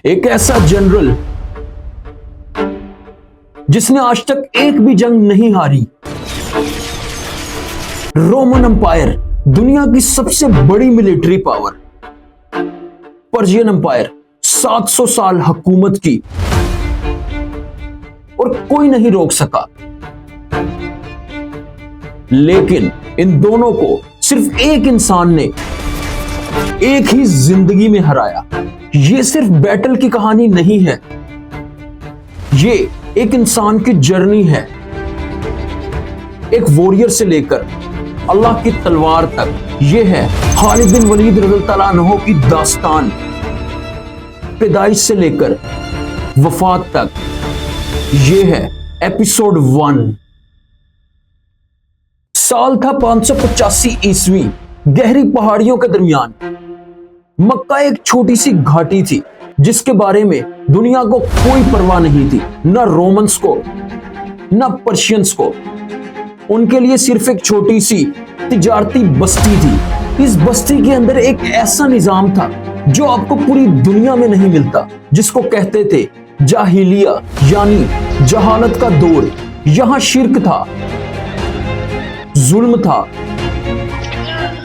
ایک ایسا جنرل جس نے آج تک ایک بھی جنگ نہیں ہاری. رومن امپائر دنیا کی سب سے بڑی ملٹری پاور. پرشین امپائر 700 سال حکومت کی اور کوئی نہیں روک سکا. لیکن ان دونوں کو صرف ایک انسان نے ایک ہی زندگی میں ہرایا. یہ صرف بیٹل کی کہانی نہیں ہے, یہ ایک انسان کی جرنی ہے. ایک واریر سے لے کر اللہ کی تلوار تک. یہ ہے خالد بن ولید رضی اللہ عنہ کی داستان, پیدائش سے لے کر وفات تک. یہ ہے ایپیسوڈ 1. سال تھا 585 عیسوی. گہری پہاڑیوں کے درمیان مکہ ایک چھوٹی سی گھاٹی تھی جس کے بارے میں دنیا کو کوئی پرواہ نہیں تھی, نہ رومنز کو نہ پرشینز کو. ان کے لیے صرف ایک چھوٹی سی تجارتی بستی تھی. اس بستی کے اندر ایک ایسا نظام تھا جو آپ کو پوری دنیا میں نہیں ملتا, جس کو کہتے تھے جاہلیہ یعنی جہالت کا دور. یہاں شرک تھا, ظلم تھا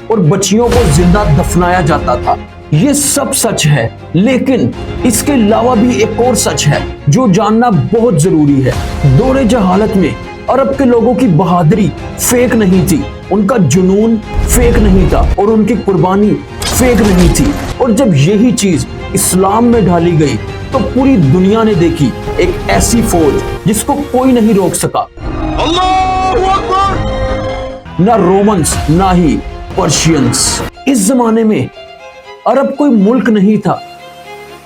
اور بچیوں کو زندہ دفنایا جاتا تھا. یہ سب سچ ہے, لیکن اس کے علاوہ بھی ایک اور سچ ہے جو جاننا بہت ضروری ہے. دور جہالت میں عرب کے لوگوں کی بہادری فیک نہیں تھی, ان کا جنون فیک نہیں تھا اور ان کی قربانی فیک نہیں تھی. اور جب یہی چیز اسلام میں ڈالی گئی تو پوری دنیا نے دیکھی ایک ایسی فوج جس کو کوئی نہیں روک سکا. اللہ اکبر! نہ رومنز نہ ہی پرشینز. اس زمانے میں عرب کوئی ملک نہیں تھا,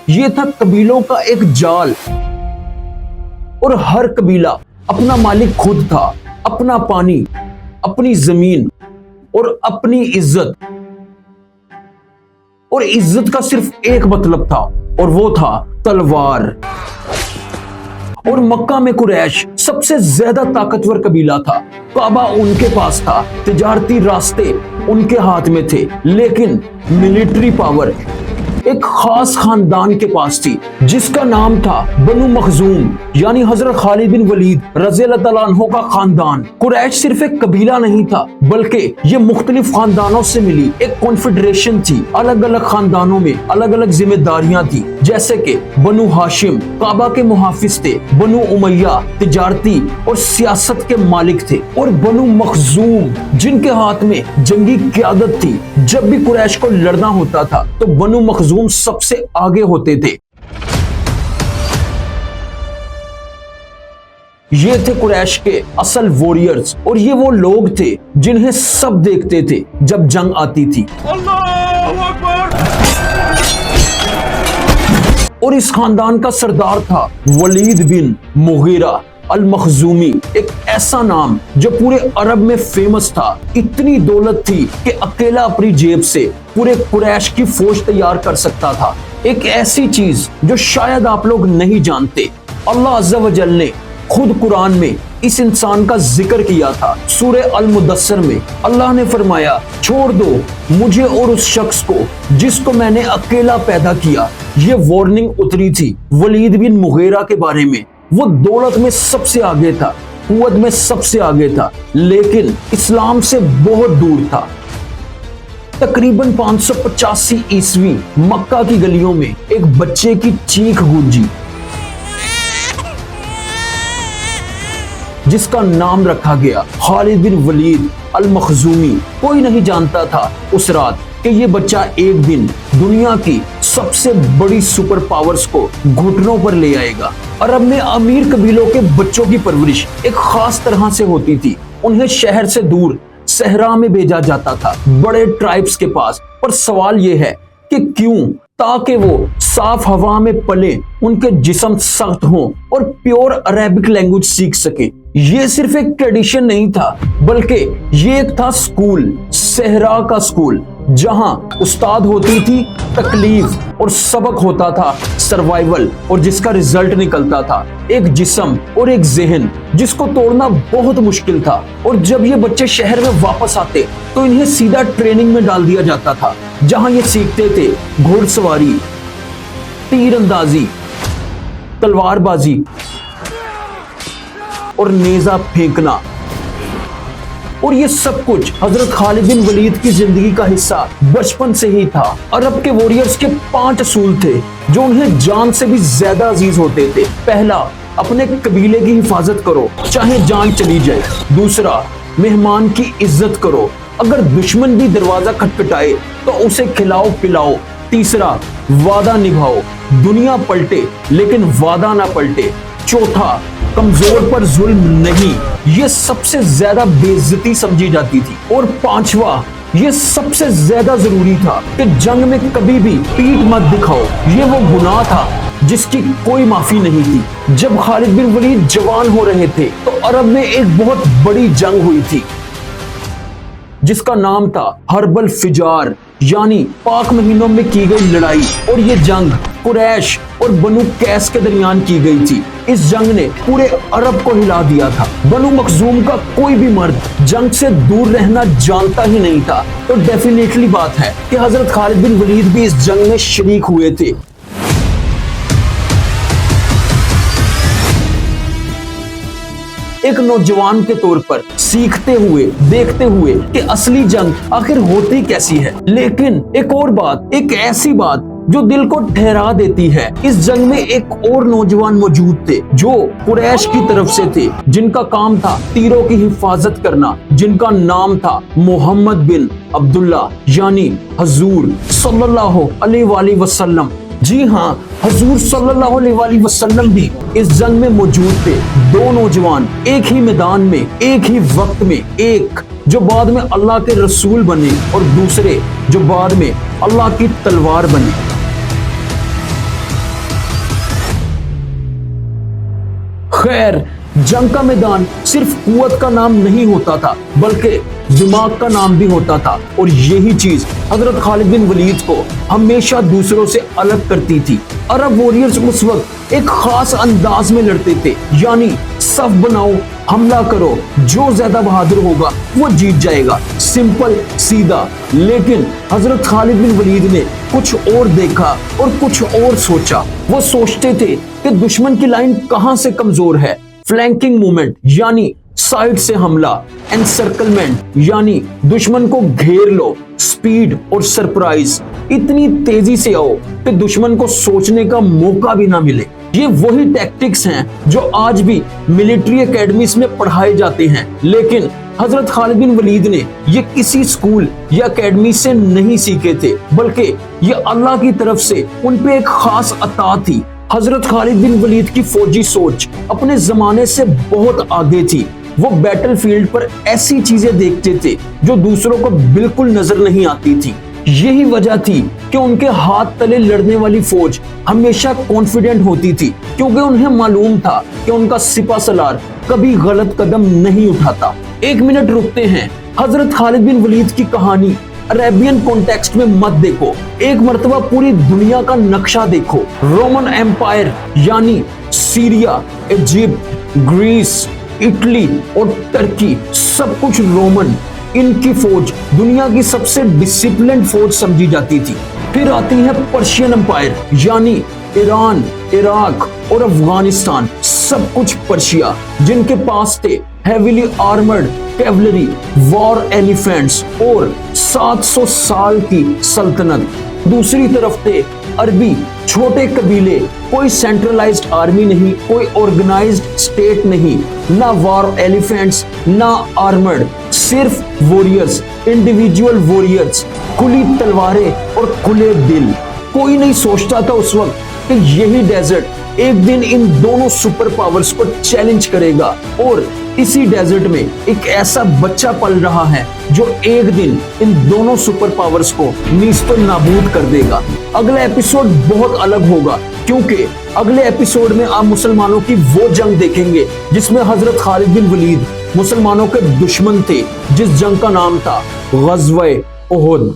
یہ تھا قبیلوں کا ایک جال, اور ہر قبیلہ اپنا مالک خود تھا. اپنا پانی, اپنی زمین اور اپنی عزت. اور عزت کا صرف ایک مطلب تھا اور وہ تھا تلوار. اور مکہ میں قریش سب سے زیادہ طاقتور قبیلہ تھا. کعبہ ان کے پاس تھا, تجارتی راستے ان کے ہاتھ میں تھے, لیکن ملٹری پاور ایک خاص خاندان کے پاس تھی جس کا نام تھا بنو مخزوم, یعنی حضرت خالد بن ولید رضی اللہ تعالیٰ عنہ کا خاندان. قریش صرف ایک قبیلہ نہیں تھا بلکہ یہ مختلف خاندانوں سے ملی ایک کنفیڈریشن تھی. الگ الگ خاندانوں میں الگ الگ ذمہ داریاں تھی, جیسے کہ بنو ہاشم کعبہ کے محافظ تھے, بنو امیہ تجارتی اور سیاست کے مالک تھے, اور بنو مخزوم جن کے ہاتھ میں جنگی قیادت تھی. جب بھی قریش کو لڑنا ہوتا تھا تو بنو مخزوم سب سے آگے ہوتے تھے. یہ تھے قریش کے اصل وارئرز, اور یہ وہ لوگ تھے جنہیں سب دیکھتے تھے جب جنگ آتی تھی. اللہ اکبر! اور اس خاندان کا سردار تھا ولید بن مغیرہ المخزومی, ایک ایسا نام جو پورے عرب میں فیمس تھا. اتنی دولت تھی کہ اکیلا اپنی جیب سے پورے قریش کی فوج تیار کر سکتا تھا. ایک ایسی چیز جو شاید آپ لوگ نہیں جانتے, اللہ عز و جل نے خود قرآن میں اس انسان کا ذکر کیا تھا. سورہ المدثر میں اللہ نے فرمایا, چھوڑ دو مجھے اور اس شخص کو جس کو میں نے اکیلا پیدا کیا. یہ وارننگ اتری تھی ولید بن مغیرہ کے بارے میں. وہ دولت میں سب سے آگے تھا, قوت میں سب سے آگے تھا, لیکن اسلام سے بہت دور تھا. تقریباً 585 عیسوی مکہ کی گلیوں میں ایک بچے کی چیخ گونجی جس کا نام رکھا گیا خالد بن ولید المخزومی. کوئی نہیں جانتا تھا اس رات کہ یہ بچہ ایک دن دنیا کی سب سے بڑی سپر پاورز کو گھٹنوں پر لے آئے گا. عرب میں امیر قبیلوں کے بچوں کی پرورش ایک خاص طرح سے ہوتی تھی. انہیں شہر سے دور صحرا میں بھیجا جاتا تھا, بڑے ٹرائبز کے پاس. پر سوال یہ ہے کہ کیوں؟ تاکہ وہ صاف ہوا میں پلیں, ان کے جسم سخت ہوں اور پیور عربک لینگویج سیکھ سکیں. یہ صرف ایک ٹریڈیشن نہیں تھا بلکہ یہ ایک تھا سکول, صحرا کا سکول, جہاں استاد ہوتی تھی تکلیف اور سبق ہوتا تھا سروائیول, اور جس کا رزلٹ نکلتا تھا ایک جسم اور ایک ذہن جس کو توڑنا بہت مشکل تھا. اور جب یہ بچے شہر میں واپس آتے تو انہیں سیدھا ٹریننگ میں ڈال دیا جاتا تھا جہاں یہ سیکھتے تھے گھوڑ سواری, तीर अंदाजी, तलवारबाजी और नेजा फेंकना। और ये सब कुछ हजरत खालिद बिन वलीद की जिंदगी का हिस्सा बचपन से ही था। अरब के वॉरियर्स के 5 असूल थे जो उन्हें जान से भी ज्यादा अजीज होते थे। पहला, अपने कबीले की हिफाजत करो चाहे जान चली जाए। दूसरा, मेहमान की इज्जत करो, अगर दुश्मन भी दरवाजा खटखटाए तो उसे खिलाओ पिलाओ। तीसरा, वादा निभाओ, दुनिया पलटे लेकिन वादा ना पलटे। चौथा, कमजोर पर जुल्म नहीं, ये सबसे ज्यादा बेइज्जती समझी जाती थी। और पांचवा, ये सबसे ज्यादा जरूरी था कि जंग में कभी भी पीठ मत दिखाओ, ये वो गुनाह था जिसकी कोई माफी नहीं थी। जब खालिद बिन वलीद जवान हो रहे थे तो अरब में एक बहुत बड़ी जंग हुई थी जिसका नाम था हर्बल फिजार, यानी पाक महीनों में की गई लड़ाई। और ये जंग कुरैश और बनु कैस के दरमियान की गई थी। इस जंग ने पूरे अरब को हिला दिया था। बनु मखजूम का कोई भी मर्द जंग से दूर रहना जानता ही नहीं था। तो डेफिनेटली बात है कि हजरत खालिद बिन वलीद भी इस जंग में शरीक हुए थे। एक नौजवान के तौर पर सीखते हुए देखते हुए कि असली जंग आखिर होती कैसी है। लेकिन एक और बात, एक ऐसी बात जो दिल को ठहरा देती है, इस जंग में एक और नौजवान मौजूद थे जो कुरैश की तरफ से थे, जिनका काम था तीरों की हिफाजत करना, जिनका नाम था मोहम्मद बिन अब्दुल्ला, यानी हजूर सल्लल्लाहु अलैहि वसल्लम। जी हाँ, हजूर सल्लल्लाहु अलैहि वसल्लम भी इस जंग में मौजूद थे। 2 नौजवान एक ही मैदान में, एक ही वक्त में, एक जो बाद में अल्लाह के रसूल बने और दूसरे जो बाद में अल्लाह की तलवार बने। खैर, जंग का मैदान सिर्फ कुव्वत का नाम नहीं होता था बल्कि दिमाग का नाम भी होता था। और यही चीज हजरत खालिद बिन वलीद को हमेशा दूसरों से अलग करती थी। अरब वॉरियर्स उस वक्त एक खास अंदाज में लड़ते थे, यानी सफ बनाओ, हमला करो, जो ज्यादा बहादुर होगा वो जीत जाएगा, सिंपल सीधा। लेकिन हजरत खालिद बिन वलीद ने कुछ और देखा और कुछ और सोचा। वो सोचते थे कि दुश्मन की लाइन कहां से कमजोर है, फ्लैंकिंग मूवमेंट यानी साइड से हमला, एनसर्कलमेंट यानी दुश्मन को घेर लो, स्पीड और सरप्राइज, इतनी तेजी से आओ कि दुश्मन को सोचने का मौका भी ना मिले। ये वही टैक्टिक्स हैं जो आज भी मिलिट्री एकेडमीज में पढ़ाए जाते हैं। लेकिन हजरत खालिद बिन वलीद ने ये किसी स्कूल या एकेडमी से नहीं सीखे थे, बल्कि ये अल्लाह की तरफ से उन पे एक खास अता थी। हजरत खालिद बिन वलीद की फौजी सोच अपने जमाने से बहुत आगे थी। वो बैटल फील्ड पर ऐसी चीजें देखते थे जो दूसरों को बिल्कुल नजर नहीं आती थी। यही वजह थी कि उनके हाथ तले लड़ने वाली फौज हमेशा कॉन्फिडेंट होती थी, क्योंकि उन्हें मालूम था कि उनका सिपा सलार कभी गलत कदम नहीं उठाता। 1 मिनट रुकते हैं। हजरत खालिद बिन वलीद की कहानी अरेबियन कॉन्टेक्स्ट में मत देखो, एक मर्तबा पूरी दुनिया का नक्शा देखो। रोमन एम्पायर यानी सीरिया, इजिप्ट, ग्रीस, इटली और टर्की, सब कुछ रोमन। इनकी फौज दुनिया की सबसे डिसिप्लिन फौज समझी जाती थी। फिर आती है पर्शियन एम्पायर यानी ईरान, इराक और अफगानिस्तान, सब कुछ पर्शिया, जिनके पास थे heavily armoured cavalry, war elephants और 700 साल की सल्तनत। दूसरी तरफ थे अरबी छोटे कबीले, कोई सेंट्रलाइज्ड आर्मी नहीं, कोई ऑर्गेनाइज्ड स्टेट नहीं, ना वॉर एलिफेंट्स ना आर्मर्ड, सिर्फ वॉरियर्स, इंडिविजुअल वॉरियर्स, खुली तलवारें और खुले दिल। कोई नहीं सोचता था उस वक्त कि यही डेजर्ट एक दिन इन दोनों सुपर पावर्स को चैलेंज करेगा। और इसी डेजर्ट में एक ऐसा बच्चा पल रहा है जो एक दिन इन दोनों सुपर पावर्स को नीस्तो नाबूद कर देगा। अगला एपिसोड बहुत अलग होगा, क्योंकि अगले एपिसोड में आप मुसलमानों की वो जंग देखेंगे जिसमें हजरत खालिद बिन वलीद मुसलमानों के दुश्मन थे, जिस जंग का नाम था ग़ज़वा-ए-उहद।